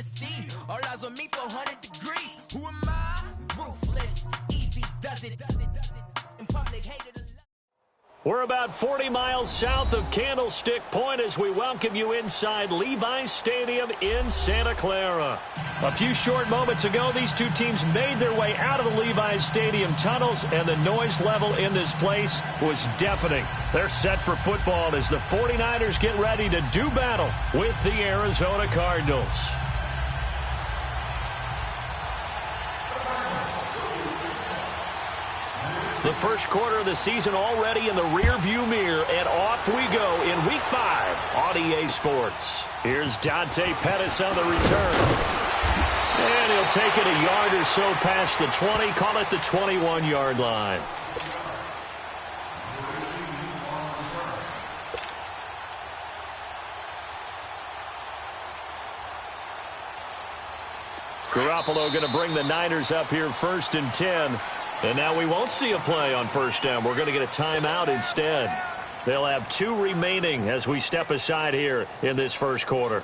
the sea. All eyes on me for 100 degrees. Who am I? Ruthless. Easy does it. In public, hated a lot. We're about 40 miles south of Candlestick Point as we welcome you inside Levi's Stadium in Santa Clara. A few short moments ago, these two teams made their way out of the Levi's Stadium tunnels, and the noise level in this place was deafening. They're set for football as the 49ers get ready to do battle with the Arizona Cardinals. The first quarter of the season already in the rearview mirror, and off we go in Week 5 on EA Sports. Here's Dante Pettis on the return. And he'll take it a yard or so past the 20, call it the 21-yard line. Garoppolo going to bring the Niners up here 1st and 10. And now we won't see a play on first down. We're going to get a timeout instead. They'll have 2 remaining as we step aside here in this first quarter.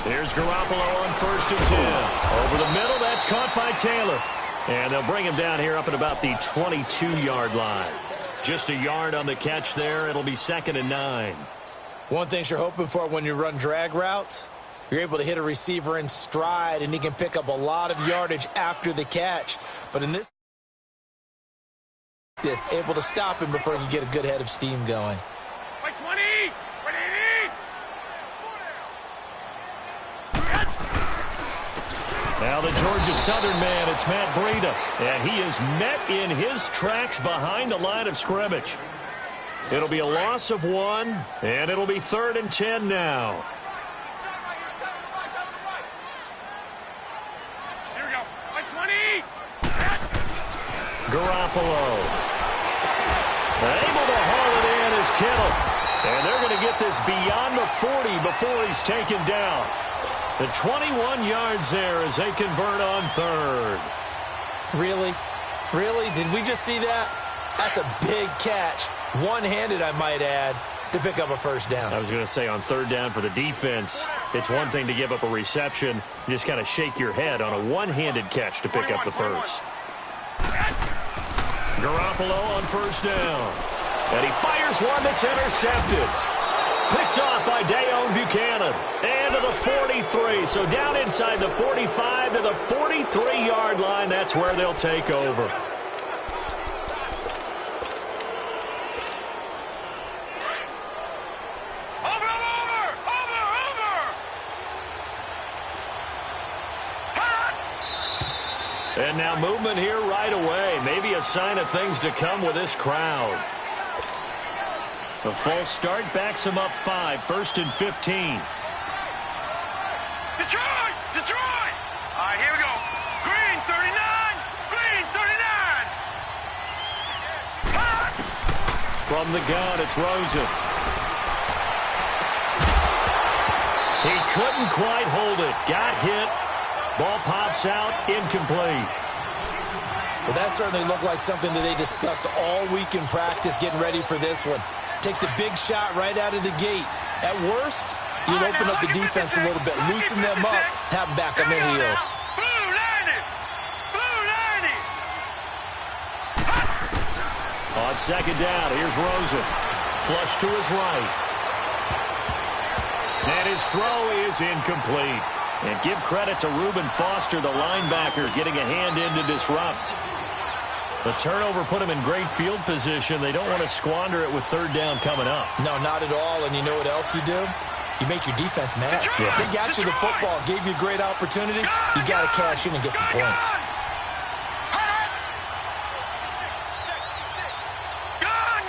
Here's Garoppolo on 1st and 10. Over the middle, that's caught by Taylor. And they'll bring him down here up at about the 22-yard line. Just a yard on the catch there. It'll be 2nd and 9. One thing you're hoping for when you run drag routes, you're able to hit a receiver in stride, and he can pick up a lot of yardage after the catch. But in this, able to stop him before you get a good head of steam going. Now the Georgia Southern man, it's Matt Breida, and he is met in his tracks behind the line of scrimmage. It'll be a loss of 1, and it'll be 3rd and 10 now. Here we go. 20. Garoppolo. Able to haul it in is Kittle. And they're going to get this beyond the 40 before he's taken down. The 21 yards there as they convert on 3rd. Really? Really? Did we just see that? That's a big catch. One-handed, I might add, to pick up a first down. I was going to say on 3rd down for the defense, it's one thing to give up a reception. You just kind of shake your head on a one-handed catch to pick up the first. Garoppolo on 1st down. And he fires one that's intercepted. Picked off by Dayon Buchanan. And to the 43. So down inside the 45 to the 43-yard line. That's where they'll take over. And now movement here right away. Maybe a sign of things to come with this crowd. The false start backs him up 5, 1st and 15. Detroit! Detroit! All right, here we go. Green 39! Green 39! Hot! From the gun, it's Rosen. He couldn't quite hold it. Got hit. Ball pops out, incomplete. Well, that certainly looked like something that they discussed all week in practice getting ready for this one. Take the big shot right out of the gate. At worst, you'll open up the defense a little bit, loosen them up, have them back on their heels. Blue 90! Blue 90! On 2nd down, here's Rosen. Flush to his right. And his throw is incomplete. And give credit to Reuben Foster, the linebacker, getting a hand in to disrupt. The turnover put him in great field position. They don't want to squander it with 3rd down coming up. No, not at all. And you know what else you do? You make your defense mad. Yeah. They got you the football, gave you a great opportunity. You got to cash in and get some points. Gone!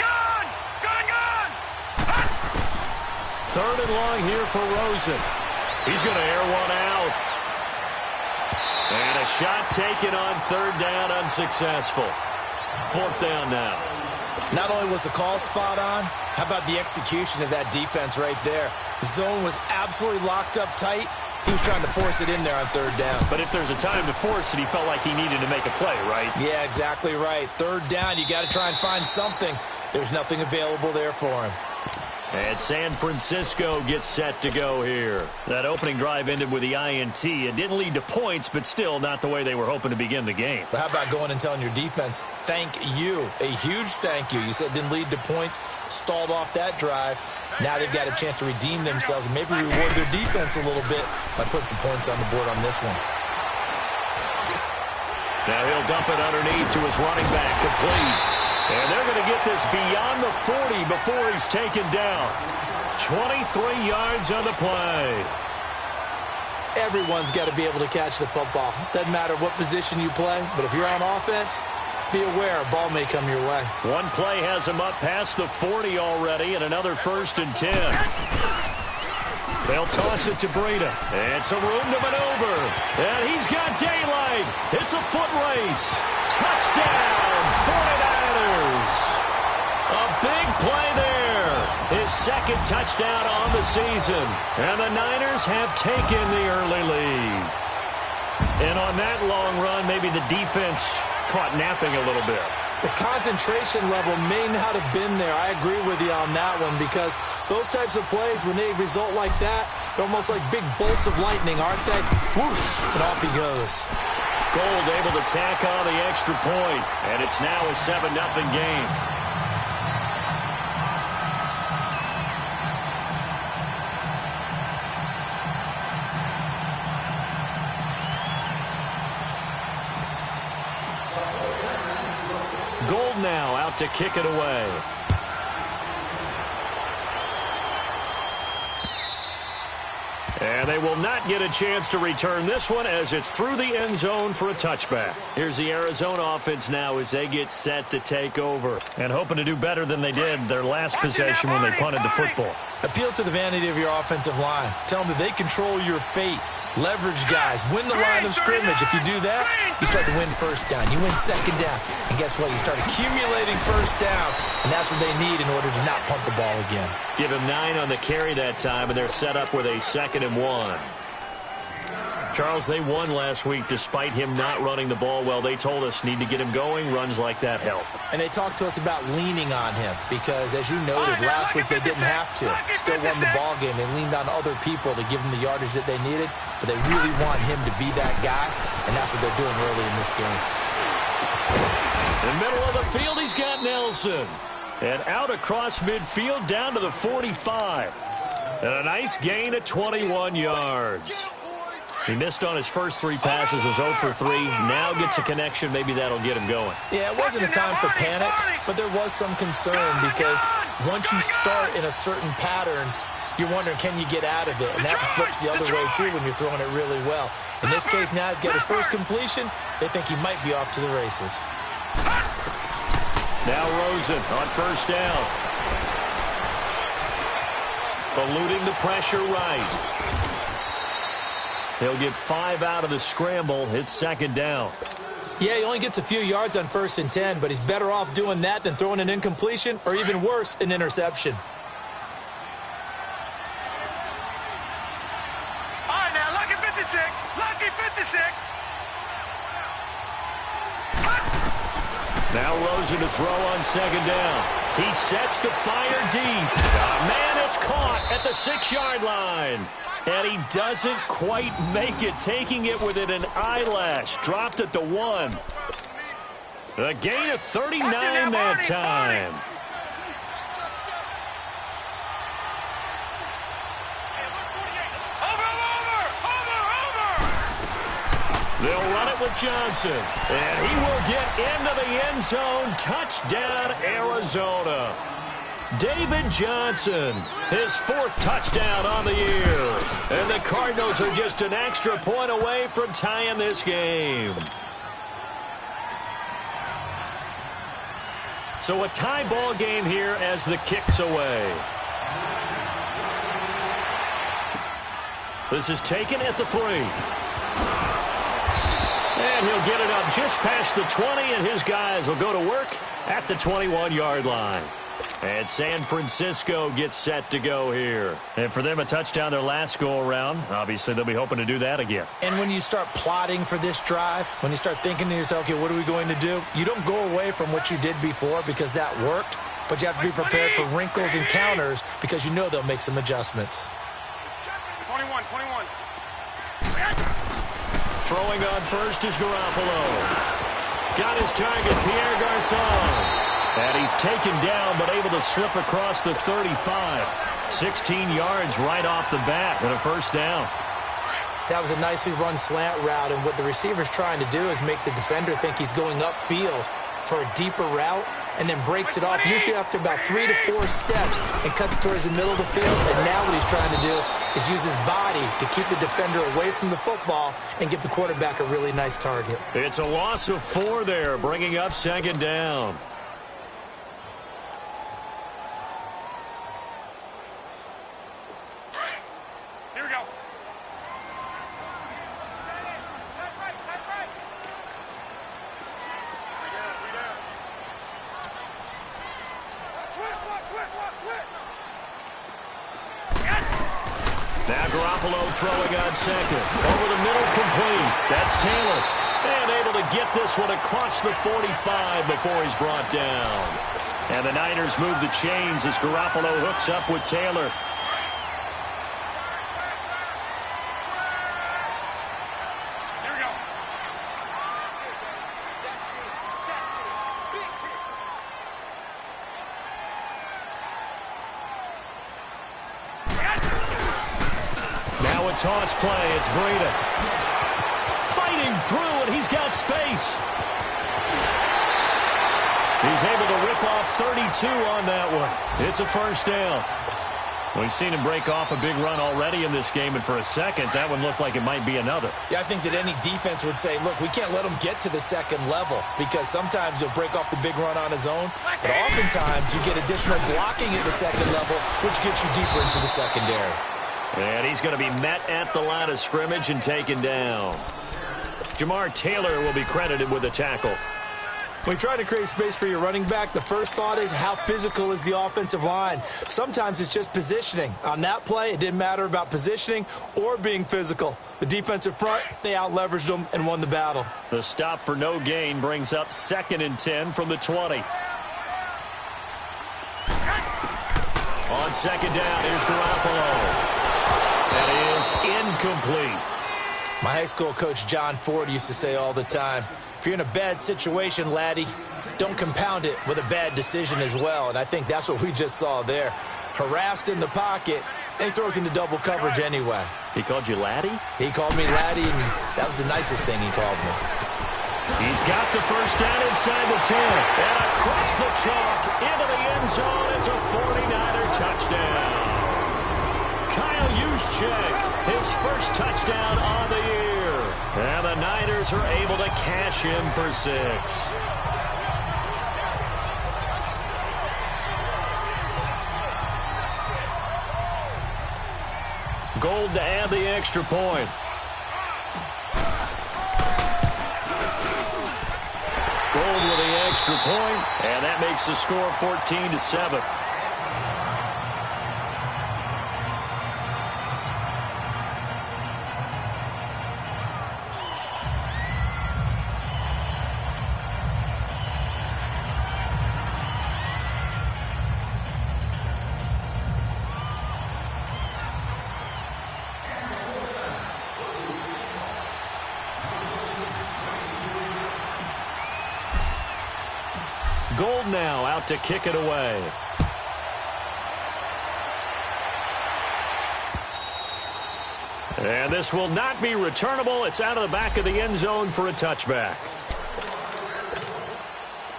3rd and long here for Rosen. He's going to air one out. And a shot taken on 3rd down, unsuccessful. 4th down now. Not only was the call spot on, how about the execution of that defense right there? The zone was absolutely locked up tight. He was trying to force it in there on third down. But if there's a time to force it, he felt like he needed to make a play, right? Yeah, exactly right. Third down, you got to try and find something. There's nothing available there for him. And San Francisco gets set to go here. That opening drive ended with the INT. It didn't lead to points, but still not the way they were hoping to begin the game. But how about going and telling your defense, thank you, a huge thank you. You said it didn't lead to points, stalled off that drive. Now they've got a chance to redeem themselves and maybe reward their defense a little bit by putting some points on the board on this one. Now he'll dump it underneath to his running back, complete. And they're going to get this beyond the 40 before he's taken down. 23 yards on the play. Everyone's got to be able to catch the football. Doesn't matter what position you play, but if you're on offense, be aware a ball may come your way. One play has him up past the 40 already, and another 1st and 10. They'll toss it to Breida. And some room to maneuver. And he's got daylight. It's a foot race. Touchdown, 49ers. A big play there. His second touchdown on the season. And the Niners have taken the early lead. And on that long run, maybe the defense caught napping a little bit. The concentration level may not have been there. I agree with you on that one because those types of plays, when they result like that, they're almost like big bolts of lightning, aren't they? Whoosh, and off he goes. Gold able to tack on the extra point, and it's now a 7-0 game. Gold now out to kick it away. And they will not get a chance to return this one as it's through the end zone for a touchback. Here's the Arizona offense now as they get set to take over and hoping to do better than they did their last possession when they punted the football. Appeal to the vanity of your offensive line. Tell them that they control your fate. Leverage guys. Win the line of scrimmage. If you do that, you start to win first down. You win second down. And guess what? You start accumulating first downs. And that's what they need in order to not punt the ball again. Give him 9 on the carry that time, and they're set up with a 2nd and 1. Charles, they won last week despite him not running the ball well. They told us need to get him going. Runs like that help. And they talked to us about leaning on him because, as you noted, last week they didn't have to. Still won the ball game. They leaned on other people to give them the yardage that they needed, but they really want him to be that guy, and that's what they're doing early in this game. In the middle of the field, he's got Nelson. And out across midfield down to the 45. And a nice gain of 21 yards. He missed on his first 3 passes, was 0 for 3. Now gets a connection. Maybe that'll get him going. Yeah, it wasn't a time for panic, but there was some concern because once you start in a certain pattern, you're wondering, can you get out of it? And that flips the other way, too, when you're throwing it really well. In this case, now he's got his first completion. They think he might be off to the races. Now Rosen on first down. Eluding the pressure right. He'll get 5 out of the scramble. It's 2nd down. Yeah, he only gets a few yards on 1st and 10, but he's better off doing that than throwing an incompletion or even worse, an interception. All right, now, lucky 56. Lucky 56. Now Rosen to throw on 2nd down. He sets to fire deep. Man, it's caught at the 6-yard line. And he doesn't quite make it, taking it within an eyelash. Dropped at the 1. A gain of 39 that time. They'll run it with Johnson. And he will get into the end zone. Touchdown, Arizona. David Johnson, his 4th touchdown on the year. And the Cardinals are just an extra point away from tying this game. So a tie ball game here as the kick's away. This is taken at the 3. And he'll get it up just past the 20, and his guys will go to work at the 21-yard line. And San Francisco gets set to go here. And for them, a touchdown their last go-around. Obviously, they'll be hoping to do that again. And when you start plotting for this drive, when you start thinking to yourself, okay, what are we going to do? You don't go away from what you did before because that worked, but you have to be prepared for wrinkles and counters because you know they'll make some adjustments. 21. Throwing on first is Garoppolo. Got his target, Pierre Garçon. And he's taken down, but able to slip across the 35. 16 yards right off the bat and a first down. That was a nicely run slant route, and what the receiver's trying to do is make the defender think he's going upfield for a deeper route, and then breaks it off, usually after about 3 to 4 steps, and cuts towards the middle of the field. And now what he's trying to do is use his body to keep the defender away from the football and give the quarterback a really nice target. It's a loss of 4 there, bringing up second down. Here we go. Now Garoppolo throwing on second. Over the middle, complete. That's Taylor. And able to get this one across the 45 before he's brought down. And the Niners move the chains as Garoppolo hooks up with Taylor. Here we go. Now a toss play. It's Breida. Fighting through, and he's got space. He's able to rip off 32 on that one. It's a first down. We've seen him break off a big run already in this game, and for a second, that one looked like it might be another. Yeah, I think that any defense would say, look, we can't let him get to the second level because sometimes he'll break off the big run on his own, but oftentimes you get additional blocking at the second level, which gets you deeper into the secondary. And he's going to be met at the line of scrimmage and taken down. Jamar Taylor will be credited with a tackle. When you try to create space for your running back, the first thought is how physical is the offensive line. Sometimes it's just positioning. On that play, it didn't matter about positioning or being physical. The defensive front, they out-leveraged them and won the battle. The stop for no gain brings up 2nd and 10 from the 20. On second down, here's Garoppolo. That is incomplete. My high school coach, John Ford, used to say all the time, if you're in a bad situation, laddie, don't compound it with a bad decision as well. And I think that's what we just saw there. Harassed in the pocket, and he throws into double coverage anyway. He called you laddie? He called me laddie, and that was the nicest thing he called me. He's got the first down inside the 10. And across the chalk into the end zone. It's a 49er touchdown. Kyle Juszczyk, his first touchdown on the year. And the Niners are able to cash in for 6. Gold to add the extra point. Gold with the extra point, and that makes the score 14-7. Gold now out to kick it away. And this will not be returnable. It's out of the back of the end zone for a touchback.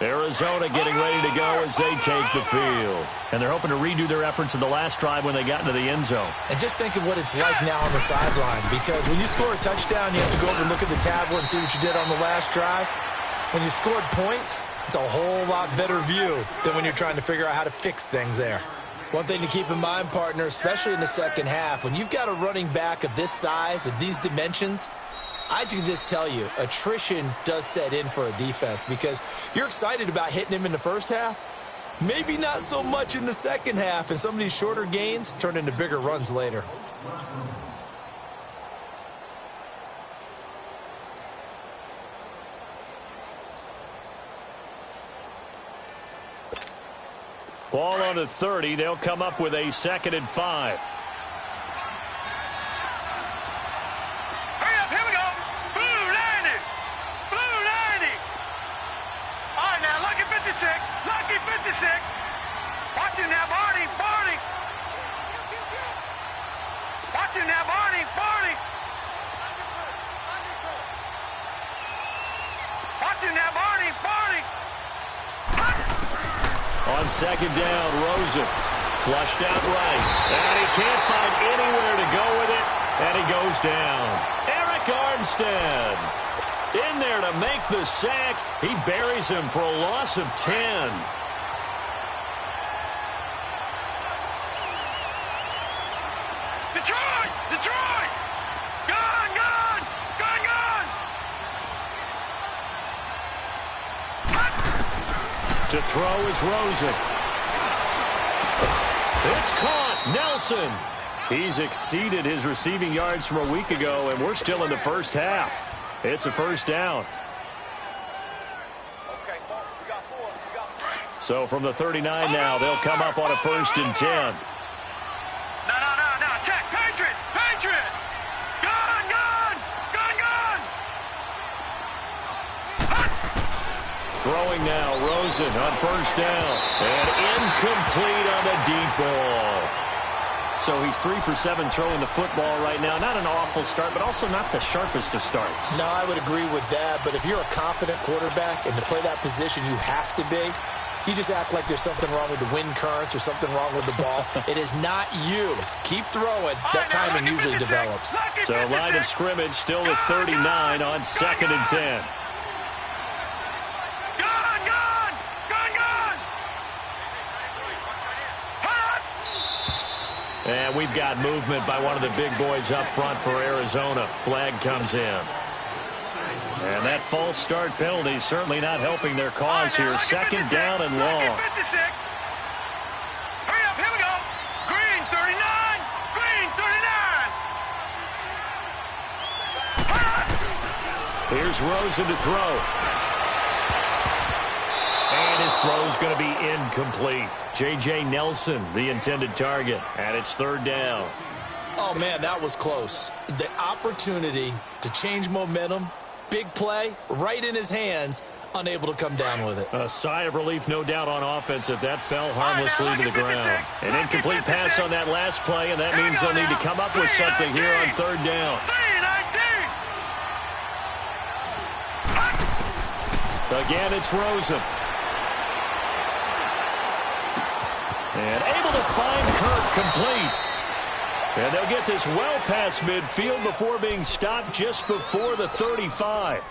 Arizona getting ready to go as they take the field. And they're hoping to redo their efforts in the last drive when they got into the end zone. And just think of what it's like now on the sideline, because when you score a touchdown, you have to go over and look at the tablet and see what you did on the last drive. When you scored points, it's a whole lot better view than when you're trying to figure out how to fix things there. One thing to keep in mind, partner, especially in the second half, when you've got a running back of this size, of these dimensions, I can just tell you, attrition does set in for a defense because you're excited about hitting him in the first half. Maybe not so much in the second half, and some of these shorter gains turn into bigger runs later. Ball on the 30. They'll come up with a 2nd and 5. Hurry up, here we go. Blue 90. Blue 90. All right, now, lucky 56. Lucky 56. Watch him now, Barney. Barney. Watch him now, Barney. Barney. Watch him now, Barney. Barney. On 2nd down, Rosen flushed out right. And he can't find anywhere to go with it. And he goes down. Eric Armstead in there to make the sack. He buries him for a loss of 10. Detroit! Detroit! Gone! Gone! Gone! Gone! To throw is Rosen. It's caught. Nelson. He's exceeded his receiving yards from a week ago, and we're still in the first half. It's a first down. Okay, folks, we got 4. We got 3. So from the 39 now, they'll come up on a 1st and 10. No. Check. Patriot! Patriot! Gone! Gone! Gone! Gone! Throwing now, Rosen on 1st down. And incomplete on the deep ball. So he's 3 for 7 throwing the football right now. Not an awful start, but also not the sharpest of starts. No, I would agree with that. But if you're a confident quarterback and to play that position, you have to be. You just act like there's something wrong with the wind currents or something wrong with the ball. It is not you. Keep throwing. That timing usually develops. So line of scrimmage still at 39 on 2nd and 10. And we've got movement by one of the big boys up front for Arizona. Flag comes in. And that false start penalty is certainly not helping their cause here. 2nd down and long. Hurry up, here we go. Green 39. Green 39. Here's Rosen to throw. And his throw's going to be incomplete. J.J. Nelson, the intended target. And it's 3rd down. Oh, man, that was close. The opportunity to change momentum, big play, right in his hands, unable to come down with it. A sigh of relief, no doubt, on offense if that fell harmlessly to the ground. An incomplete pass on that last play, and that means they'll need to come up with something here on 3rd down. Again, it's Rosen. And able to find Kirk complete. And they'll get this well past midfield before being stopped just before the 35.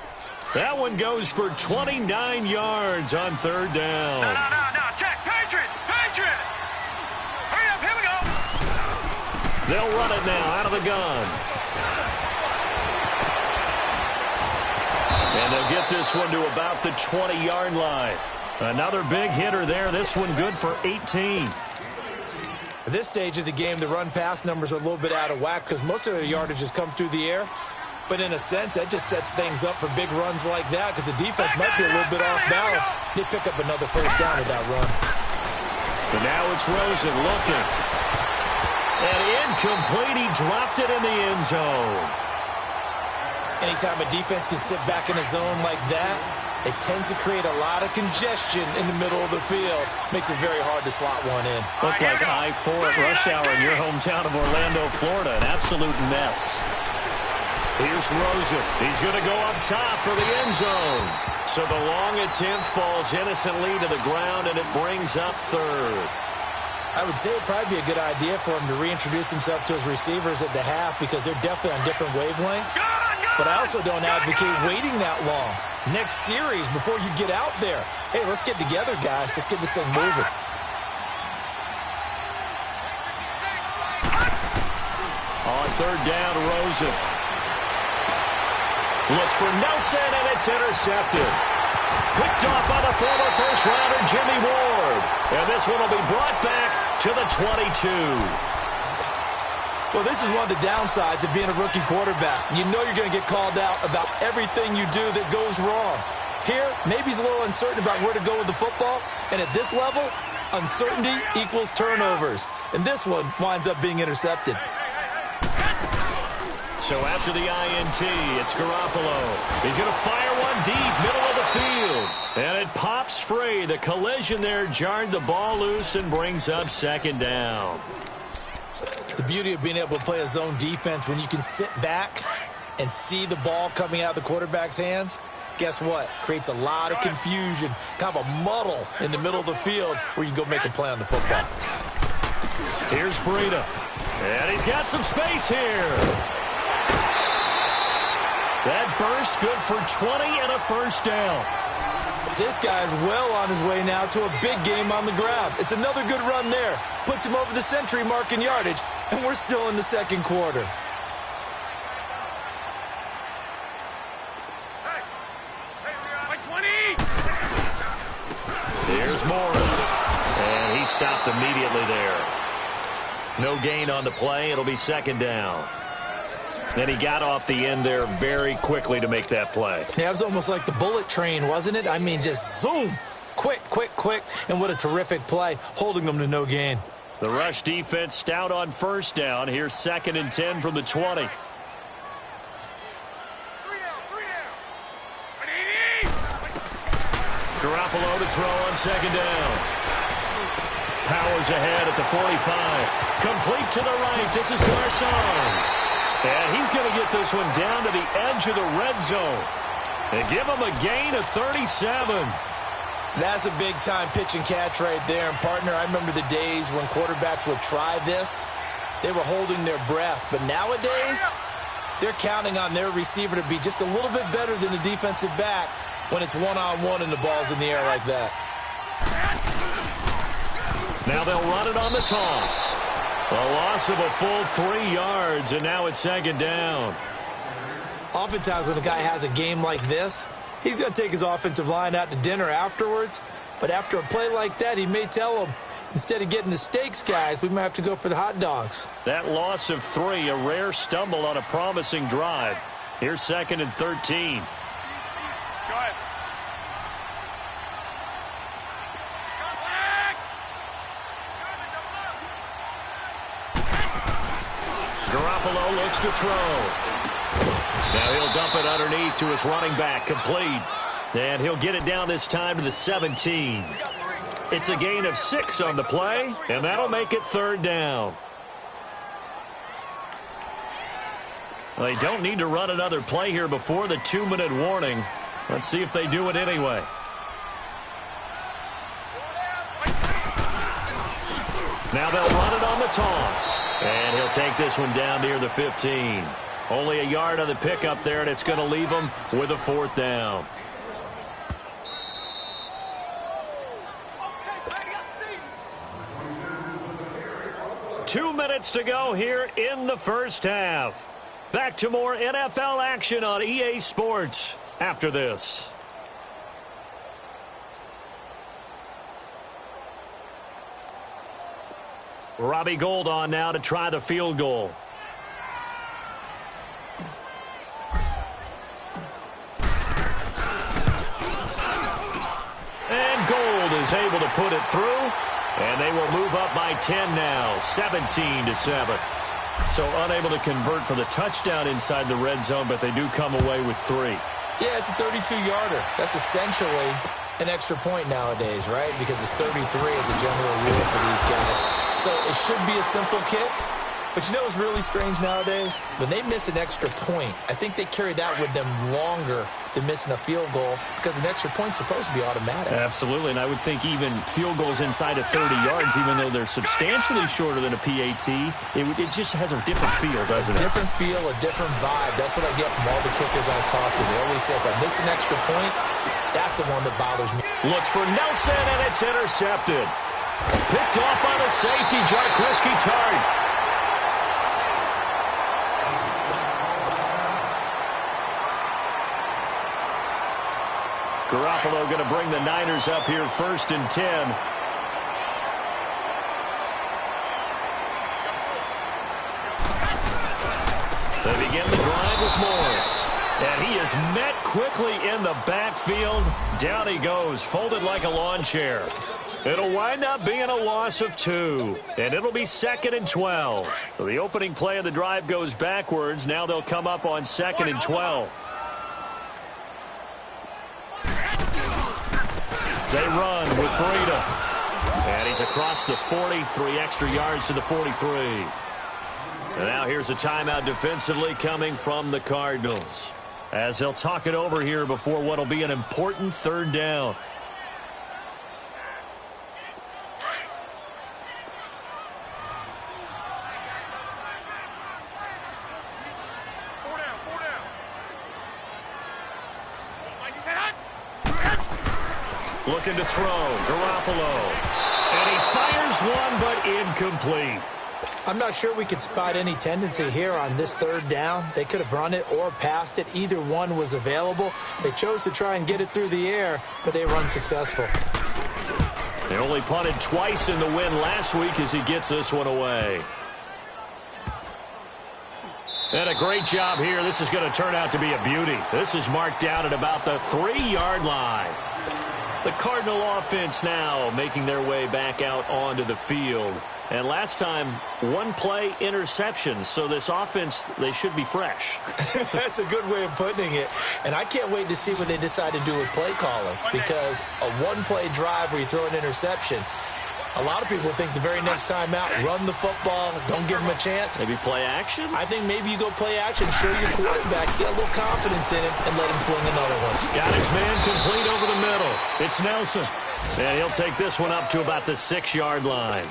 That one goes for 29 yards on 3rd down. No. Check. Patriot. Patriot. Hurry up. Here we go. They'll run it now out of the gun. And they'll get this one to about the 20-yard line. Another big hitter there. This one good for 18. At this stage of the game, the run-pass numbers are a little bit out of whack because most of their yardage has come through the air. But in a sense, that just sets things up for big runs like that because the defense might be a little bit off balance. They pick up another 1st down with that run. So now it's Rosen looking. And incomplete. He dropped it in the end zone. Anytime a defense can sit back in a zone like that, it tends to create a lot of congestion in the middle of the field. Makes it very hard to slot one in. Looked like I-4 at rush hour in your hometown of Orlando, Florida. An absolute mess. Here's Rosen. He's going to go up top for the end zone. So the long attempt falls innocently to the ground, and it brings up 3rd. I would say it'd probably be a good idea for him to reintroduce himself to his receivers at the half because they're definitely on different wavelengths. But I also don't advocate waiting that long. Next series, before you get out there, hey, let's get together, guys. Let's get this thing moving. On 3rd down, Rosen. Looks for Nelson, and it's intercepted. Picked off by the former first-rounder Jimmy Ward. And this one will be brought back to the 22. Well, this is one of the downsides of being a rookie quarterback. You know you're going to get called out about everything you do that goes wrong. Here, maybe he's a little uncertain about where to go with the football. And at this level, uncertainty equals turnovers. And this one winds up being intercepted. So after the INT, it's Garoppolo. He's going to fire one deep, middle of the field. And it pops free. The collision there jarred the ball loose and brings up second down. The beauty of being able to play a zone defense when you can sit back and see the ball coming out of the quarterback's hands, guess what? Creates a lot of confusion, kind of a muddle in the middle of the field where you can go make a play on the football. Here's Breida. And he's got some space here. That burst good for 20 and a first down. This guy's well on his way now to a big game on the ground. It's another good run there. Puts him over the century mark in yardage, and we're still in the second quarter. Here's Morris. And he stopped immediately there. No gain on the play. It'll be second down. Then he got off the end there very quickly to make that play. Yeah, it was almost like the bullet train, wasn't it? I mean, just zoom. Quick, quick, quick. And what a terrific play, holding them to no gain. The rush defense stout on first down. Here's 2nd and 10 from the 20. Garoppolo to throw on second down. Powers ahead at the 45. Complete to the right. This is Garcon. And he's going to get this one down to the edge of the red zone. And give him a gain of 37. That's a big-time pitch and catch right there. And, partner, I remember the days when quarterbacks would try this. They were holding their breath. But nowadays, they're counting on their receiver to be just a little bit better than the defensive back when it's one-on-one and the ball's in the air like that. Now they'll run it on the toss. A loss of a full 3 yards, and now it's second down. Oftentimes when a guy has a game like this, he's going to take his offensive line out to dinner afterwards. But after a play like that, he may tell them, instead of getting the steaks, guys, we might have to go for the hot dogs. That loss of 3, a rare stumble on a promising drive. Here's 2nd and 13. Go ahead. Garoppolo looks to throw. Now he'll dump it underneath to his running back, complete. And he'll get it down this time to the 17. It's a gain of 6 on the play, and that'll make it third down. Well, they don't need to run another play here before the 2-minute warning. Let's see if they do it anyway. Now they'll run it on the toss. And he'll take this one down near the 15. Only a yard on the pickup there, and it's going to leave him with a 4th down. Two minutes to go here in the first half. Back to more NFL action on EA Sports after this. Robbie Gould on now to try the field goal. And Gould is able to put it through. And they will move up by 10 now, 17-7. So unable to convert for the touchdown inside the red zone, but they do come away with 3. Yeah, it's a 32-yarder. That's essentially an extra point nowadays, right? Because it's 33 as a general rule for these guys. So it should be a simple kick. But you know what's really strange nowadays? When they miss an extra point, I think they carry that with them longer than missing a field goal because an extra point's supposed to be automatic. Absolutely, and I would think even field goals inside of 30 yards, even though they're substantially shorter than a PAT, it just has a different feel, doesn't it? A different feel, a different vibe. That's what I get from all the kickers I've talked to. They always say if I miss an extra point, that's the one that bothers me. Looks for Nelson, and it's intercepted. Picked off by the safety, Jarquiski Tart. Garoppolo going to bring the Niners up here 1st and 10. They begin the drive with Morris. And he is met quickly in the backfield. Down he goes, folded like a lawn chair. It'll wind up being a loss of 2. And it'll be 2nd and 12. So the opening play of the drive goes backwards. Now they'll come up on 2nd and 12. They run with Breida. And he's across the 40, 3 extra yards to the 43. And now here's a timeout defensively coming from the Cardinals, as they'll talk it over here before what will be an important 3rd down. Looking to throw, Garoppolo. And he fires one, but incomplete. I'm not sure we could spot any tendency here on this 3rd down. They could have run it or passed it. Either one was available. They chose to try and get it through the air, but they run successful. They only punted twice in the win last week as he gets this one away. And a great job here. This is going to turn out to be a beauty. This is marked down at about the 3-yard line. The Cardinal offense now making their way back out onto the field. And last time, 1-play interception. So this offense, they should be fresh. That's a good way of putting it. And I can't wait to see what they decide to do with play calling. Because a 1-play drive where you throw an interception, a lot of people think the very next time out, run the football, don't give them a chance. Maybe play action? I think maybe you go play action, show your quarterback, get a little confidence in him, and let him fling another one. Got his man complete over the middle. It's Nelson. And he'll take this one up to about the 6-yard line.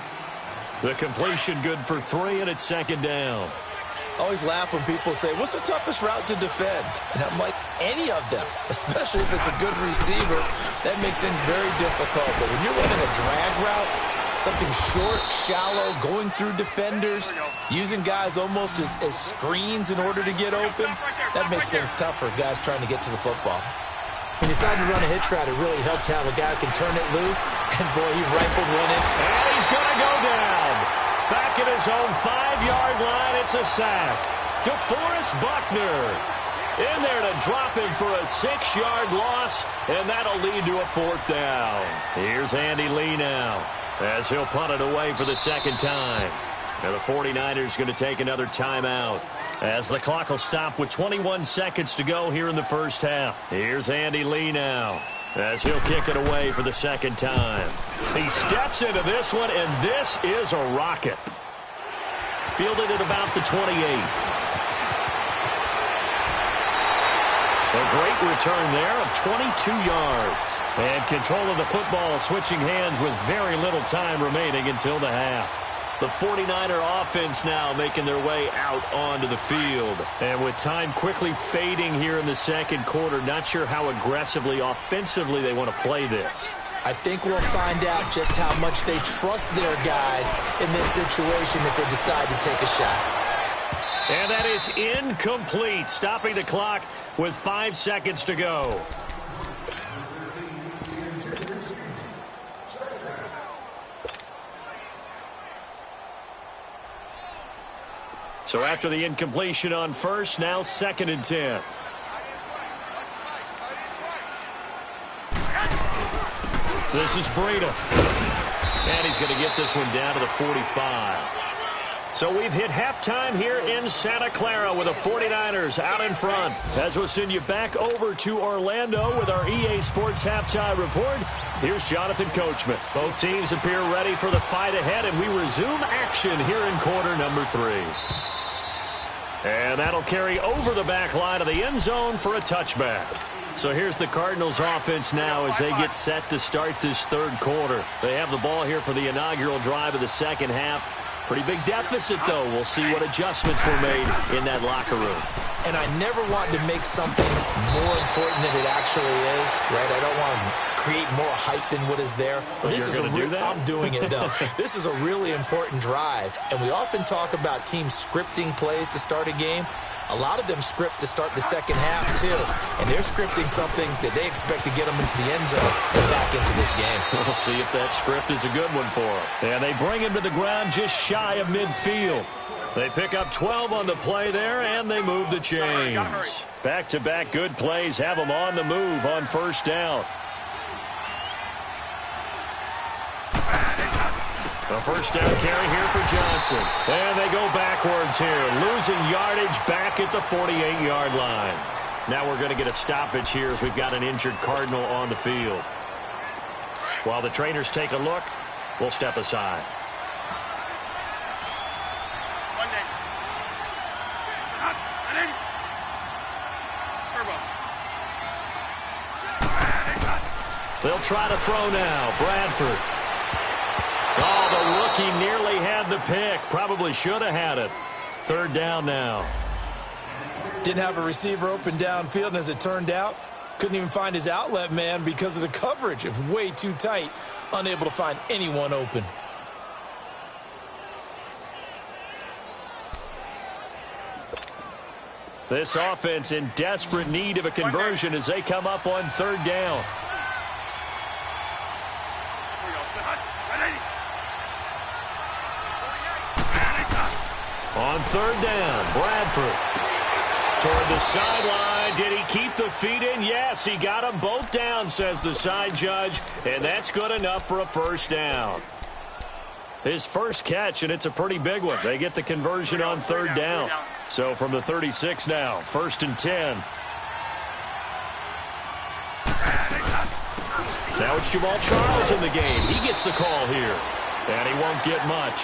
The completion good for 3, and it's 2nd down. I always laugh when people say, what's the toughest route to defend? And I'm like, any of them, especially if it's a good receiver. That makes things very difficult. But when you're running a drag route, something short, shallow, going through defenders, using guys almost as screens in order to get open, that makes things tough for guys trying to get to the football. When you decide to run a hitch route, it really helps to have a guy who can turn it loose. And, boy, he rifled one in. And he's going to go down. Back at his own 5-yard line, it's a sack. DeForest Buckner in there to drop him for a 6-yard loss, and that'll lead to a 4th down. Here's Andy Lee now, as he'll punt it away for the 2nd time. And the 49ers going to take another timeout, as the clock will stop with 21 seconds to go here in the 1st half. Here's Andy Lee now, as he'll kick it away for the 2nd time. He steps into this one, and this is a rocket. Fielded at about the 28. A great return there of 22 yards. And control of the football switching hands with very little time remaining until the half. The 49er offense now making their way out onto the field. And with time quickly fading here in the 2nd quarter, not sure how aggressively, offensively they want to play this. I think we'll find out just how much they trust their guys in this situation if they decide to take a shot. And that is incomplete, stopping the clock with 5 seconds to go. So after the incompletion on first, now 2nd and 10. This is Breida. And he's going to get this one down to the 45. So we've hit halftime here in Santa Clara with the 49ers out in front. As we'll send you back over to Orlando with our EA Sports Halftime Report, here's Jonathan Coachman. Both teams appear ready for the fight ahead, and we resume action here in quarter number 3. And that'll carry over the back line of the end zone for a touchback. So here's the Cardinals offense now as they get set to start this 3rd quarter. They have the ball here for the inaugural drive of the 2nd half. Pretty big deficit, though. We'll see what adjustments were made in that locker room. And I never want to make something more important than it actually is, right? I don't want to create more hype than what is there. But this is do that? I'm doing it, though. This is a really important drive. And we often talk about teams scripting plays to start a game. A lot of them script to start the second half, too. And they're scripting something that they expect to get them into the end zone and back into this game. We'll see if that script is a good one for them. And they bring him to the ground just shy of midfield. They pick up 12 on the play there, and they move the chains. Back-to-back good plays have them on the move on first down. A first down carry here for Johnson. And they go backwards here, losing yardage back at the 48-yard line. Now we're going to get a stoppage here as we've got an injured Cardinal on the field. While the trainers take a look, we'll step aside. They'll try to throw now. Bradford. Oh, the rookie nearly had the pick. Probably should have had it. Third down now. Didn't have a receiver open downfield, and as it turned out, couldn't even find his outlet man because of the coverage. It was way too tight. Unable to find anyone open. This offense in desperate need of a conversion as they come up on third down. On third down, Bradford toward the sideline. Did he keep the feet in? Yes, he got them both down, says the side judge, and that's good enough for a first down. His first catch, and it's a pretty big one. They get the conversion on third down. So from the 36 now, 1st and 10. Now it's Jamal Charles in the game. He gets the call here, and he won't get much.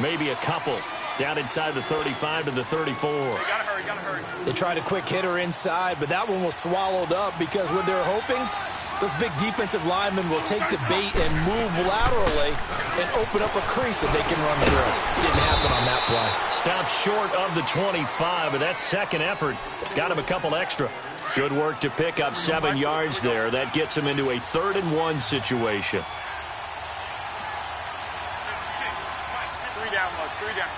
Maybe a couple. Down inside the 35 to the 34. Gotta hurry. They tried a quick hitter inside, but that one was swallowed up because what they're hoping, those big defensive linemen will take the bait and move laterally and open up a crease that they can run through. Didn't happen on that play. Stopped short of the 25, but that second effort got him a couple extra. Good work to pick up 7 yards there. That gets him into a 3rd and 1 situation. 3 down, Mug. 3 down.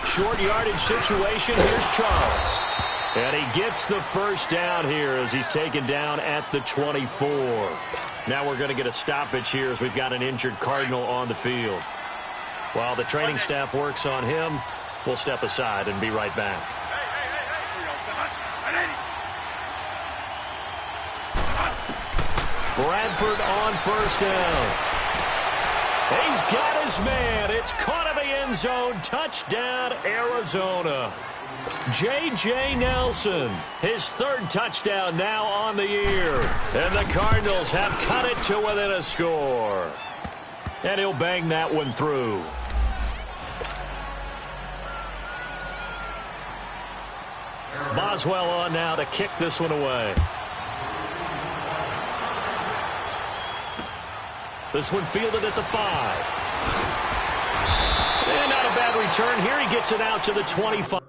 Short yardage situation. Here's Charles. And he gets the first down here as he's taken down at the 24. Now we're going to get a stoppage here as we've got an injured Cardinal on the field. While the training staff works on him, we'll step aside and be right back. Bradford on first down. He's got his man. It's caught in the end zone. Touchdown, Arizona. J.J. Nelson, his 3rd touchdown now on the year. And the Cardinals have cut it to within a score. And he'll bang that one through. Boswell on now to kick this one away. This one fielded at the 5. And not a bad return here. He gets it out to the 25.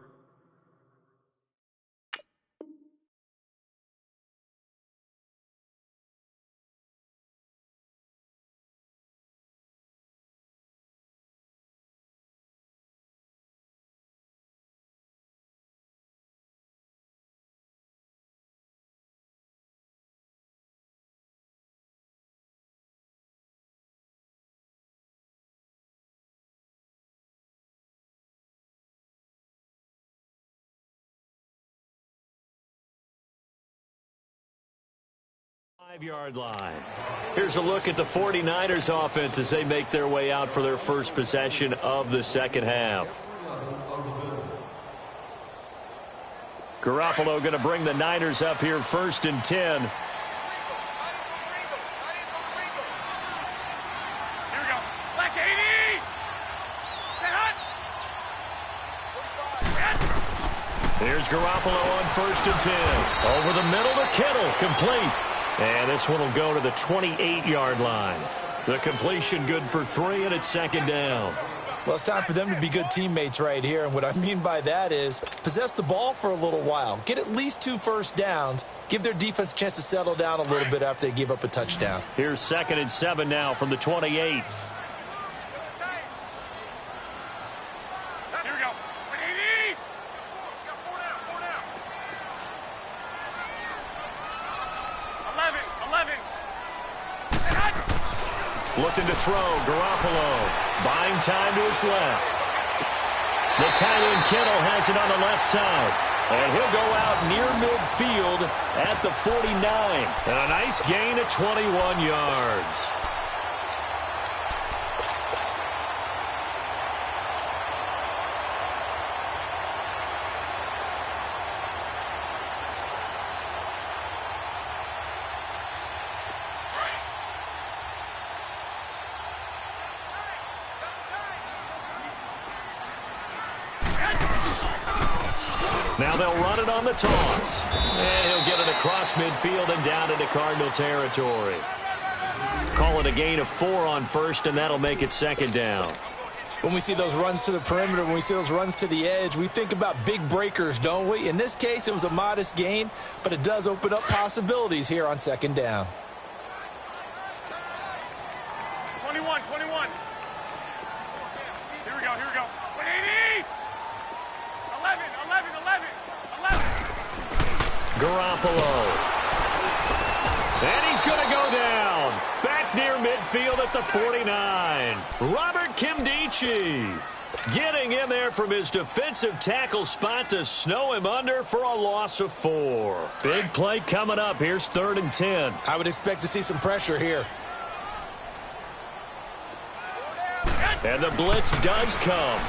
Five-yard line. Here's a look at the 49ers offense as they make their way out for their first possession of the second half. Garoppolo going to bring the Niners up here 1st and 10. Here we go. Black 80. Stay hot. Here's Garoppolo on 1st and 10. Over the middle to Kittle. Complete. And this one will go to the 28-yard line. The completion good for 3, and it's 2nd down. Well, it's time for them to be good teammates right here. And what I mean by that is possess the ball for a little while. Get at least 2 first downs. Give their defense a chance to settle down a little bit after they give up a touchdown. Here's 2nd and 7 now from the 28. Here we go. 180. Looking to throw. Garoppolo buying time to his left. The tight end Kittle has it on the left side. And he'll go out near midfield at the 49. And a nice gain of 21 yards. Now they'll run it on the toss. And he'll get it across midfield and down into Cardinal territory. Call it a gain of 4 on first, and that'll make it second down. When we see those runs to the perimeter, when we see those runs to the edge, we think about big breakers, don't we? In this case, it was a modest gain, but it does open up possibilities here on second down. 21. Here we go. 180. 11. Garoppolo. And he's going to go down. Back near midfield at the 49. Robert Kimdichie getting in there from his defensive tackle spot to snow him under for a loss of 4. Big play coming up. Here's 3rd and 10. I would expect to see some pressure here. And the blitz does come.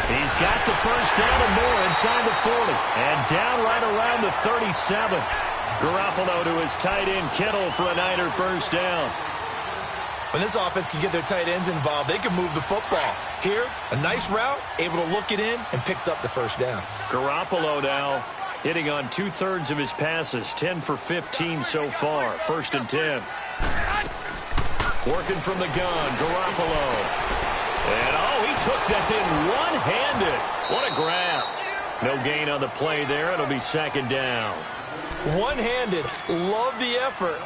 He's got the first down and more inside the 40. And down right around the 37. Garoppolo to his tight end Kittle for a Niner first down. When this offense can get their tight ends involved, they can move the football. Here, a nice route, able to look it in, and picks up the first down. Garoppolo now hitting on 2/3 of his passes, 10 for 15 so far. 1st and 10. Working from the gun, Garoppolo. And, he took that in one-handed. What a grab. No gain on the play there. It'll be second down. One-handed. Love the effort.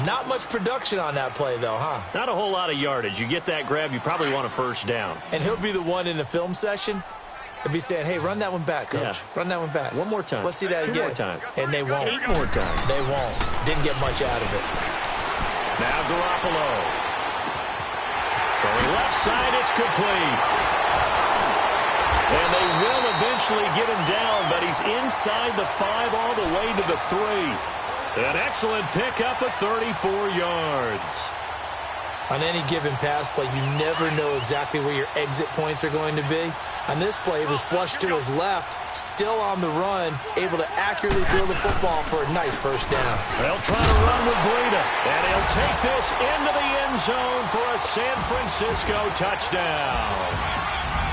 Not much production on that play, though, huh? Not a whole lot of yardage. You get that grab, you probably want a first down. And he'll be the one in the film session if he's saying, hey, run that one back, Coach. Yeah. Run that one back. One more time. Let's see that 2 again. more time. And they won't. 8 more times. They won't. Didn't get much out of it. Now Garoppolo. Throwing left side, it's complete. And they will eventually get him down, but he's inside the 5 all the way to the 3. An excellent pickup of 34 yards. On any given pass play, you never know exactly where your exit points are going to be. On this play, it was flushed to his left, still on the run, able to accurately throw the football for a nice first down. They'll try to run with Breida, and he'll take this into the end zone for a San Francisco touchdown.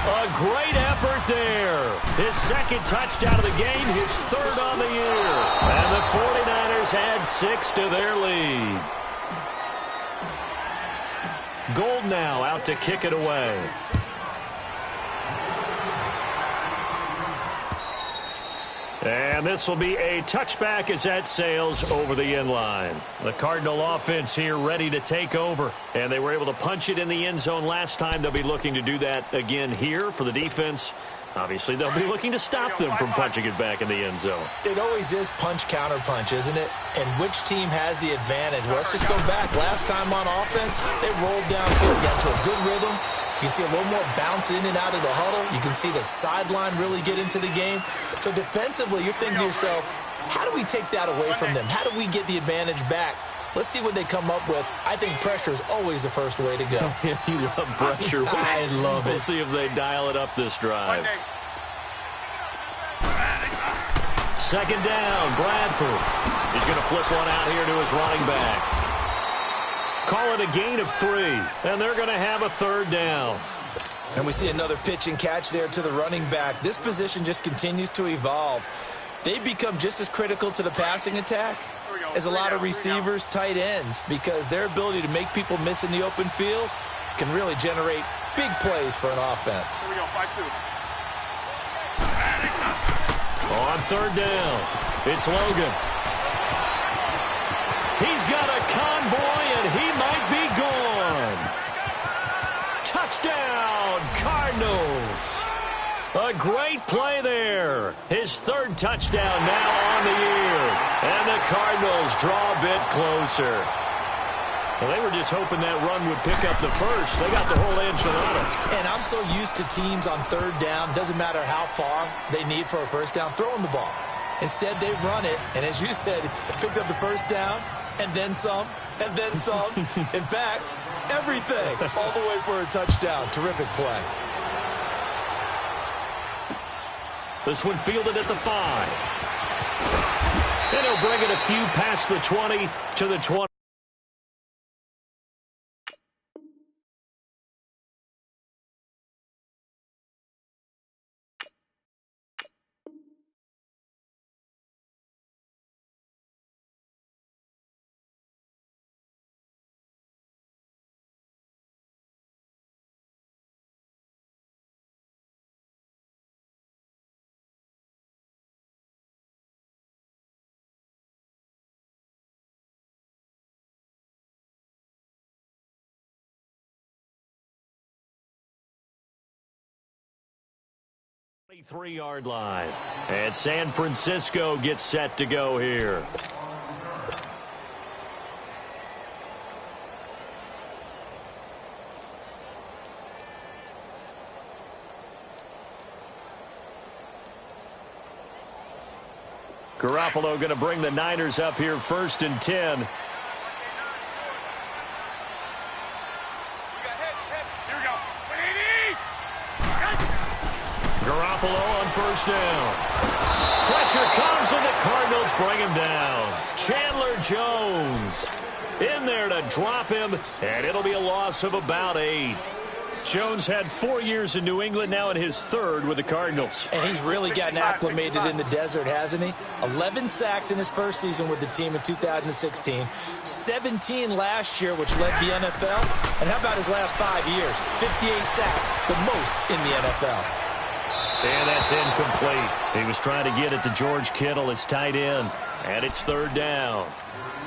A great effort there. His 2nd touchdown of the game, his 3rd on the year. And the 49ers add 6 to their lead. Gold now out to kick it away. And this will be a touchback as that sails over the end line. The Cardinal offense here ready to take over. And they were able to punch it in the end zone last time. They'll be looking to do that again here for the defense. Obviously, they'll be looking to stop them from punching it back in the end zone. It always is punch-counter-punch, isn't it? And which team has the advantage? Well, let's just go back. Last time on offense, they rolled downfield, got into a good rhythm. You can see a little more bounce in and out of the huddle. You can see the sideline really get into the game. So defensively, you're thinking to yourself, how do we take that away from them? How do we get the advantage back? Let's see what they come up with. I think pressure is always the first way to go. You love pressure. I love it. We'll see if they dial it up this drive. Second down, Bradford. He's going to flip one out here to his running back. Call it a gain of 3, and they're going to have a 3rd down. And we see another pitch and catch there to the running back. This position just continues to evolve. They become just as critical to the passing attack as a lot of receivers, tight ends, because their ability to make people miss in the open field can really generate big plays for an offense. Here we go, 5-2. On 3rd down, it's Logan. He's got a convoy, and he might be gone. Touchdown, Cardinals. A great play there. His 3rd touchdown now on the year. And the Cardinals draw a bit closer. Well, they were just hoping that run would pick up the first. They got the whole enchilada. And I'm so used to teams on third down, doesn't matter how far they need for a first down, throwing the ball. Instead, they run it, and as you said, picked up the first down, and then some, and then some. In fact, everything, all the way for a touchdown. Terrific play. This one fielded at the 5. And he'll bring it a few past the 20 to the 20. Three-yard line. And San Francisco gets set to go here. Garoppolo going to bring the Niners up here 1st and 10. Garoppolo on 1st down. Pressure comes and the Cardinals bring him down. Chandler Jones in there to drop him, and it'll be a loss of about 8. Jones had 4 years in New England, now in his 3rd with the Cardinals. And he's really gotten acclimated in the desert, hasn't he? 11 sacks in his first season with the team in 2016. 17 last year, which led the NFL. And how about his last 5 years? 58 sacks, the most in the NFL. And that's incomplete. He was trying to get it to George Kittle, his tight end. And it's 3rd down.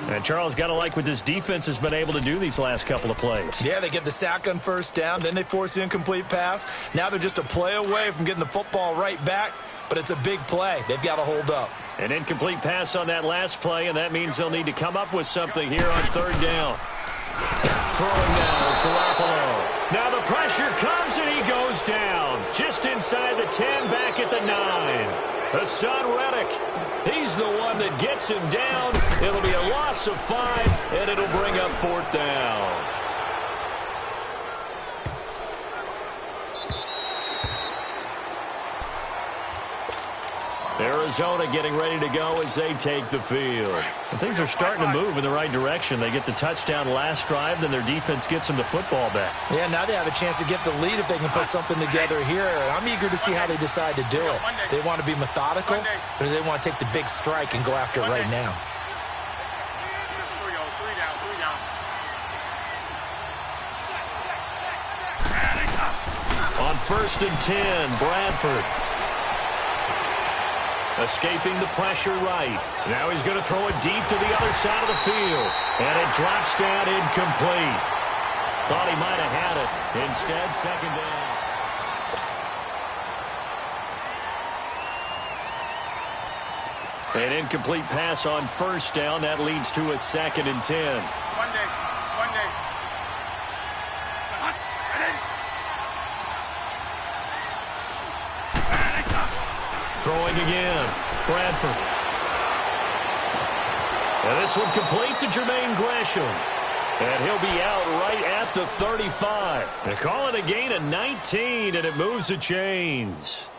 And Charles, got to like what this defense has been able to do these last couple of plays. Yeah, they get the sack on 1st down, then they force the incomplete pass. Now they're just a play away from getting the football right back, but it's a big play. They've got to hold up. An incomplete pass on that last play, and that means they'll need to come up with something here on 3rd down. Throwing now is Garoppolo. Now the pressure comes, and he goes down. Just inside the 10, back at the 9. Hassan Reddick. He's the one that gets him down. It'll be a loss of 5, and it'll bring up 4th down. Arizona getting ready to go as they take the field. And things are starting to move in the right direction. They get the touchdown last drive, then their defense gets them the football back. Yeah, now they have a chance to get the lead if they can put something together here. I'm eager to see how they decide to do it. They want to be methodical, or do they want to take the big strike and go after it right now? On 1st and 10, Bradford. Escaping the pressure right. Now he's going to throw it deep to the other side of the field. And it drops down incomplete. Thought he might have had it. Instead, 2nd down. An incomplete pass on 1st down. That leads to a 2nd and 10. One day. Throwing again. Bradford. And this one complete to Jermaine Gresham. And he'll be out right at the 35. They call it a gain of 19, and it moves the chains.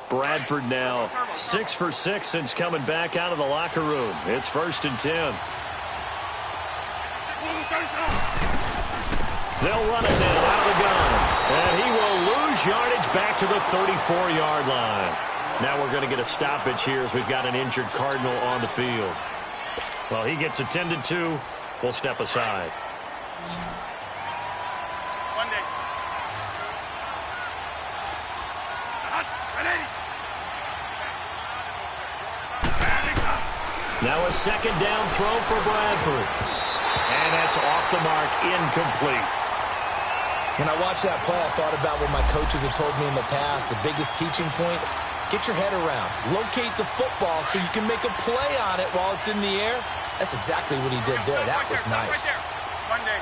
Bradford now 6 for 6 since coming back out of the locker room. It's 1st and 10. They'll run it now out of the gun. And he will lose yardage back to the 34-yard line. Now we're going to get a stoppage here as we've got an injured Cardinal on the field. Well, he gets attended to. We'll step aside. Now a 2nd down throw for Bradford. And that's off the mark, incomplete. When I watched that play, I thought about what my coaches had told me in the past. The biggest teaching point, get your head around. Locate the football so you can make a play on it while it's in the air. That's exactly what he did there. That was nice. Monday.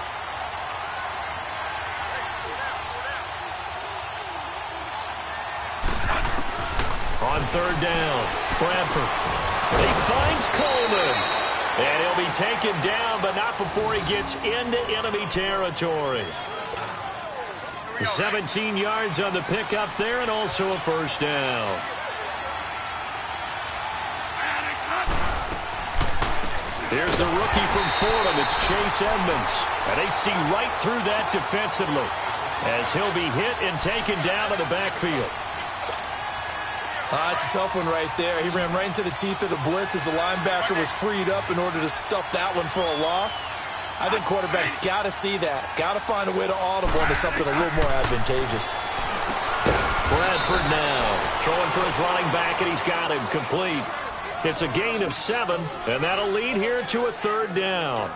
On third down, Bradford. He finds Coleman. And he'll be taken down, but not before he gets into enemy territory. 17 yards on the pickup there, and also a first down. Here's the rookie from Fordham. It's Chase Edmonds. And they see right through that defensively as he'll be hit and taken down in the backfield. It's a tough one right there. He ran right into the teeth of the blitz as the linebacker was freed up in order to stuff that one for a loss. I think quarterbacks got to see that. Got to find a way to audible into something a little more advantageous. Bradford now throwing for his running back, and he's got him complete. It's a gain of 7, and that'll lead here to a third down.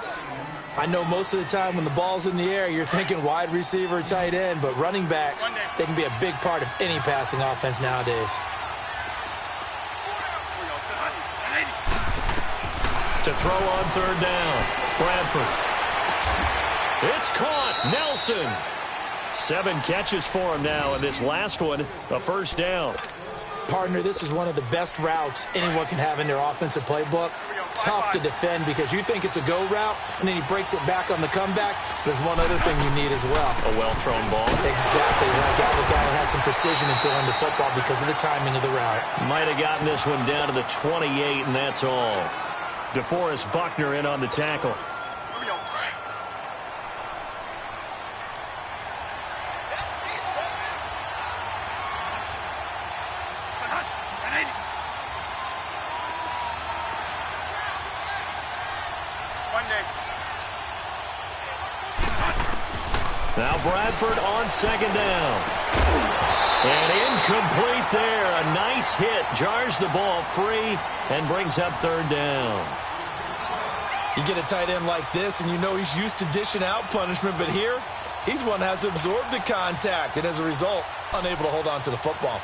I know most of the time when the ball's in the air, you're thinking wide receiver, tight end, but running backs, they can be a big part of any passing offense nowadays. To throw on third down, Bradford. It's caught. Nelson. 7 catches for him now, and this last one, a first down. Partner, this is one of the best routes anyone can have in their offensive playbook. Tough to defend because you think it's a go route, and then he breaks it back on the comeback. There's one other thing you need as well. A well-thrown ball. Exactly right. Got a guy that has some precision in throwing the football because of the timing of the route. Might have gotten this one down to the 28, and that's all. DeForest Buckner in on the tackle. Now Bradford on second down. And incomplete there. A nice hit. Jars the ball free and brings up third down. You get a tight end like this, and you know he's used to dishing out punishment, but here, he's one that has to absorb the contact, and as a result, unable to hold on to the football.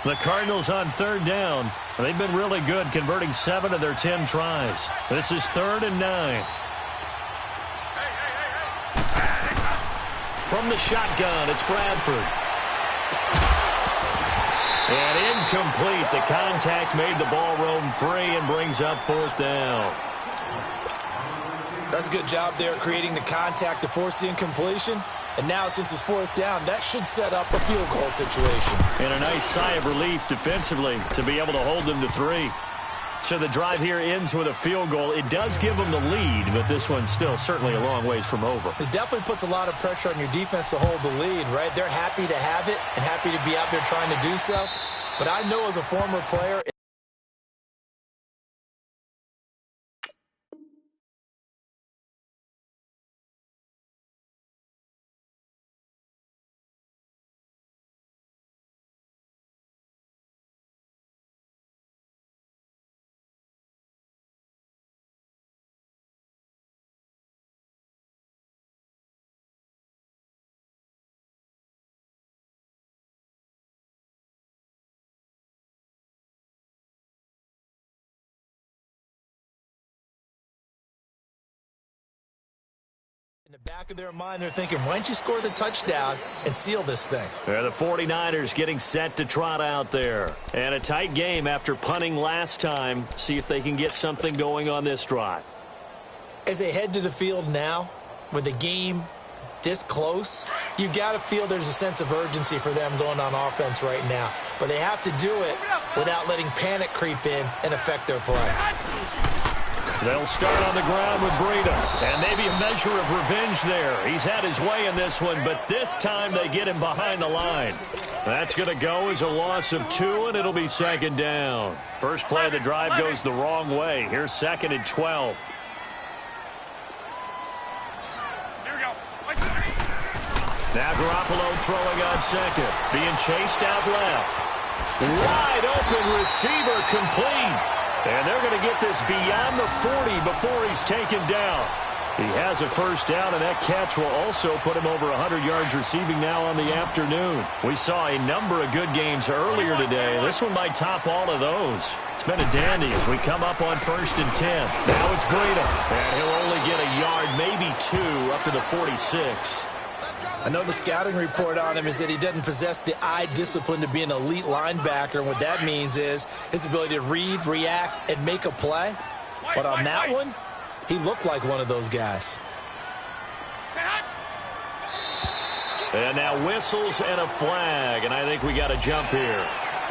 The Cardinals on third down. They've been really good, converting 7 of their 10 tries. This is 3rd and 9. From the shotgun, it's Bradford. And incomplete. The contact made the ball roam free and brings up 4th down. That's a good job there creating the contact to force the incompletion. And now, since it's 4th down, that should set up a field goal situation. And a nice sigh of relief defensively to be able to hold them to 3. So the drive here ends with a field goal. It does give them the lead, but this one's still certainly a long ways from over. It definitely puts a lot of pressure on your defense to hold the lead, right? They're happy to have it and happy to be out there trying to do so. But I know as a former player, in the back of their mind, they're thinking, why don't you score the touchdown and seal this thing? The 49ers getting set to trot out there. And a tight game after punting last time. See if they can get something going on this drive. As they head to the field now, with the game this close, you've got to feel there's a sense of urgency for them going on offense right now. But they have to do it without letting panic creep in and affect their play. They'll start on the ground with Breida. And maybe a measure of revenge there. He's had his way in this one, but this time they get him behind the line. That's going to go as a loss of 2, and it'll be 2nd down. First play of the drive goes the wrong way. Here's 2nd and 12. Now Garoppolo throwing on second. Being chased out left. Wide open receiver complete. And they're going to get this beyond the 40 before he's taken down. He has a first down, and that catch will also put him over 100 yards receiving now on the afternoon. We saw a number of good games earlier today. This one might top all of those. It's been a dandy as we come up on 1st and 10. Now it's Breida, and he'll only get a yard, maybe 2, up to the 46. I know the scouting report on him is that he doesn't possess the eye discipline to be an elite linebacker, and what that means is his ability to read, react, and make a play. But on that one, he looked like one of those guys. And now whistles and a flag, and I think we got a jump here.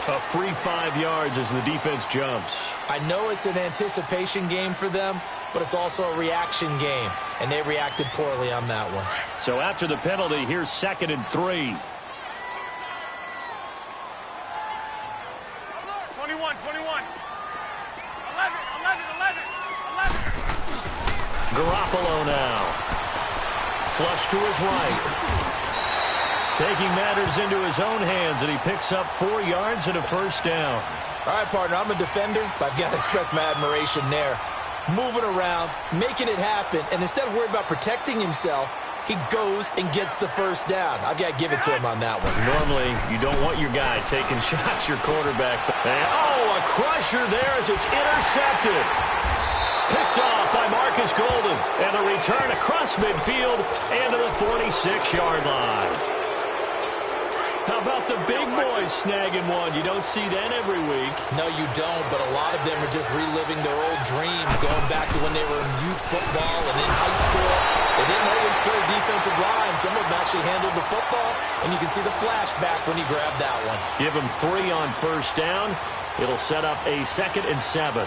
A free 5 yards as the defense jumps. I know it's an anticipation game for them, but it's also a reaction game, and they reacted poorly on that one. So after the penalty, here's 2nd and 3. 21, 11. Garoppolo now. Flush to his right. Taking matters into his own hands, and he picks up 4 yards and a first down. All right, partner, I'm a defender, but I've got to express my admiration there. Moving around, making it happen, and instead of worrying about protecting himself, he goes and gets the first down. I've got to give it to him on that one. Normally, you don't want your guy taking shots, your quarterback. And, oh, a crusher there as it's intercepted. Picked off by Marcus Golden. And a return across midfield and to the 46-yard line. How about the big boys snagging one? You don't see that every week. No, you don't, but a lot of them are just reliving their old dreams, going back to when they were in youth football and in high school. They didn't always play defensive line. Some of them actually handled the football, and you can see the flashback when he grabbed that one. Give him 3 on first down. It'll set up a 2nd and 7.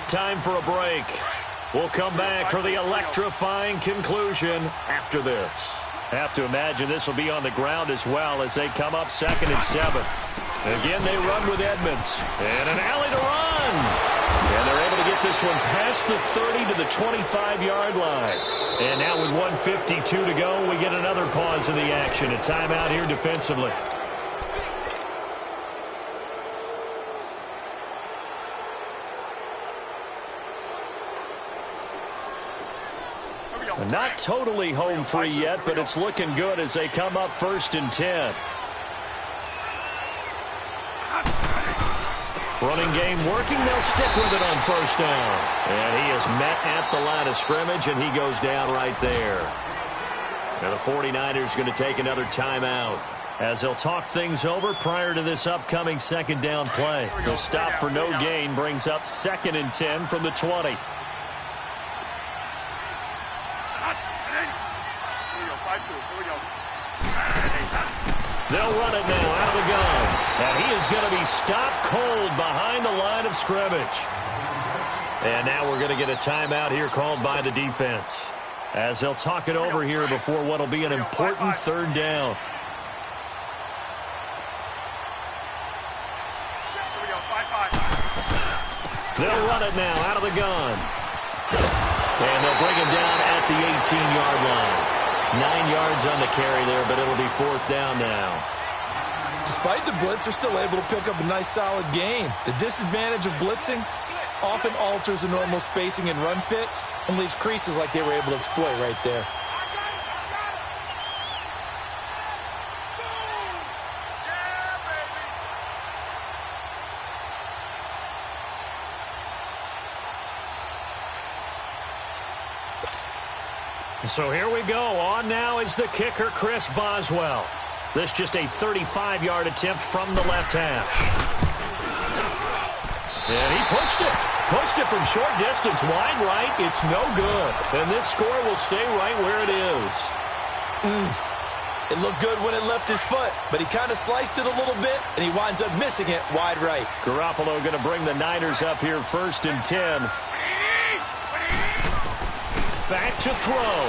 Time for a break. We'll come back for the electrifying conclusion after this. Have to imagine this will be on the ground as well as they come up 2nd and 7. Again, they run with Edmonds. And an alley to run. And they're able to get this one past the 30 to the 25-yard line. And now with 1:52 to go, we get another pause in the action. A timeout here defensively. Not totally home free yet, but it's looking good as they come up 1st and 10. Running game working. They'll stick with it on first down. And he is met at the line of scrimmage, and he goes down right there. Now the 49ers going to take another timeout as they'll talk things over prior to this upcoming 2nd down play. The stop for no gain brings up 2nd and 10 from the 20. They'll run it now out of the gun. And he is going to be stopped cold behind the line of scrimmage. And now we're going to get a timeout here called by the defense as they'll talk it over here before what will be an important 3rd down. They'll run it now out of the gun. And they'll bring him down at the 18-yard line. 9 yards on the carry there, but it'll be 4th down now. Despite the blitz, they're still able to pick up a nice, solid game. The disadvantage of blitzing often alters the normal spacing and run fits and leaves creases like they were able to exploit right there. So here we go. On now is the kicker, Chris Boswell. This just a 35-yard attempt from the left hash. And he pushed it. Pushed it from short distance, wide right. It's no good. And this score will stay right where it is. It looked good when it left his foot, but he kind of sliced it a little bit, and he winds up missing it wide right. Garoppolo going to bring the Niners up here 1st and 10. Back to throw.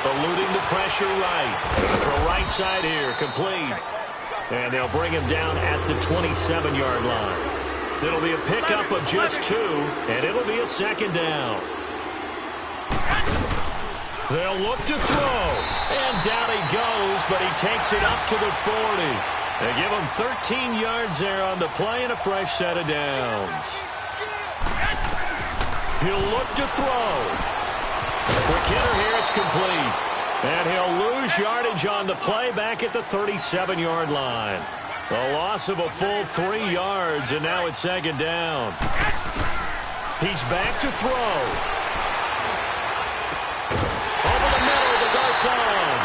Eluding the pressure right. Going to throw right side here. Complete. And they'll bring him down at the 27-yard line. It'll be a pickup of just 2, and it'll be a second down. They'll look to throw. And down he goes, but he takes it up to the 40. They give him 13 yards there on the play and a fresh set of downs. He'll look to throw. Quick hitter here, it's complete. And he'll lose yardage on the play back at the 37-yard line. A loss of a full 3 yards, and now it's second down. He's back to throw. Over the middle to Garcon.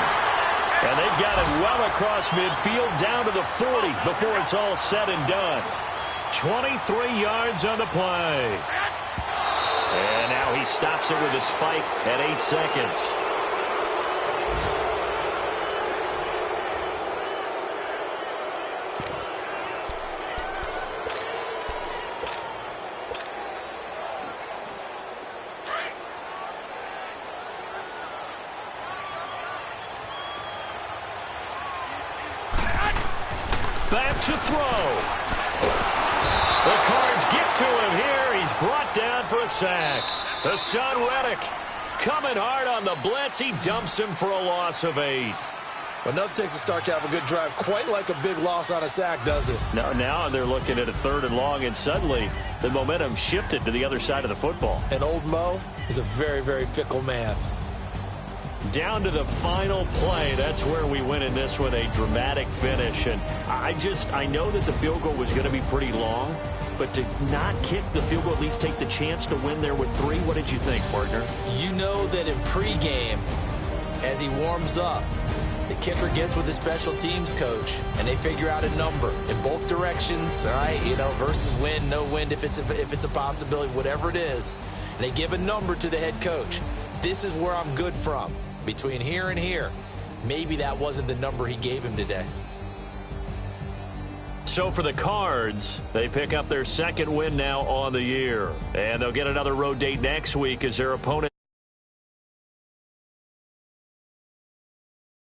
And they've got it well across midfield down to the 40 before it's all said and done. 23 yards on the play. And now he stops it with a spike at 8 seconds. Back to throw. The Cards get to him here. He's brought down for a sack. Hassan Reddick coming hard on the blitz. He dumps him for a loss of 8. Well, nothing takes a start to have a good drive quite like a big loss on a sack, does it? No, now they're looking at a 3rd and long, and suddenly the momentum shifted to the other side of the football. And old Mo is a very, very fickle man. Down to the final play. That's where we win in this one, a dramatic finish. And I know that the field goal was going to be pretty long, but to not kick the field goal, at least take the chance to win there with 3, what did you think, partner? You know that in pregame, as he warms up, the kicker gets with the special teams coach, and they figure out a number in both directions, all right, versus wind, no wind, if it's a possibility, whatever it is. And they give a number to the head coach. This is where I'm good from. Between here and here, maybe that wasn't the number he gave him today. So for the Cards, they pick up their 2nd win now on the year. And they'll get another road date next week as their opponent